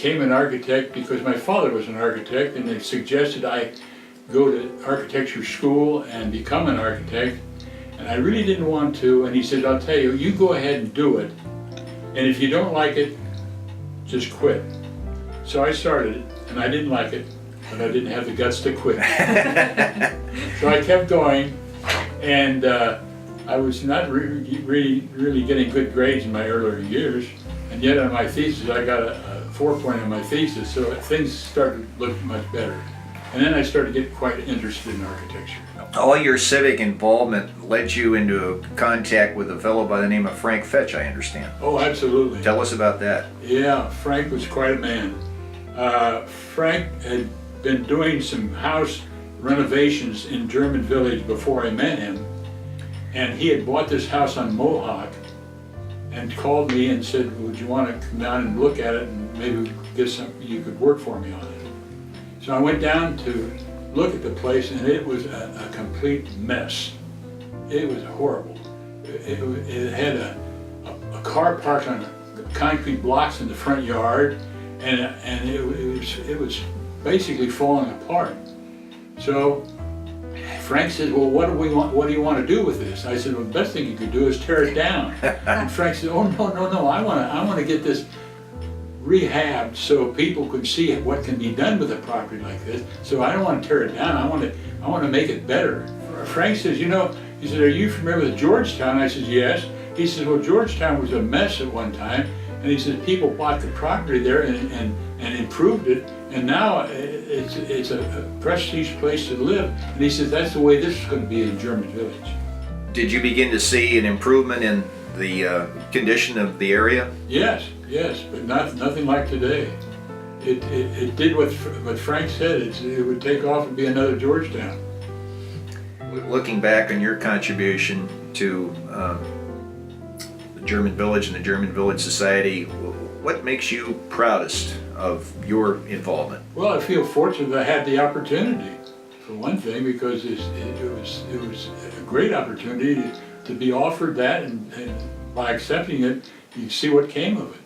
became an architect because my father was an architect, and they suggested I go to architecture school and become an architect. And I really didn't want to, and he said, I'll tell you, you go ahead and do it, and if you don't like it, just quit. So I started it, and I didn't like it, but I didn't have the guts to quit. So I kept going, and I was not really getting good grades in my earlier years, and yet on my thesis I got a 4 on my thesis, so things started looking much better. And then I started to get quite interested in architecture. All your civic involvement led you into contact with a fellow by the name of Frank Fetch, I understand. Oh, absolutely. Tell us about that. Yeah, Frank was quite a man. Frank had been doing some house renovations in German Village before I met him, and he had bought this house on Mohawk and called me and said, would you want to come down and look at it and maybe get something you could work for me on it. So I went down to look at the place, and it was a complete mess. It was horrible. It had a car parked on concrete blocks in the front yard, and it was basically falling apart. So Frank said, well, what do you want to do with this? I said, well, the best thing you could do is tear it down. And Frank said, oh, no, I want to get this rehabbed so people could see what can be done with a property like this. So I don't want to tear it down. I want to make it better. Frank says, he said, are you familiar with Georgetown? I said, yes. He says, well, Georgetown was a mess at one time, and he said people bought the property there and improved it, and now it's a prestige place to live. And he says that's the way this is going to be in German Village. Did you begin to see an improvement in the condition of the area? Yes, but nothing like today. It did what Frank said. It would take off and be another Georgetown. Looking back on your contribution to the German Village and the German Village Society, what makes you proudest of your involvement? Well, I feel fortunate that I had the opportunity, for one thing, because it was a great opportunity to be offered that, and by accepting it, you see what came of it.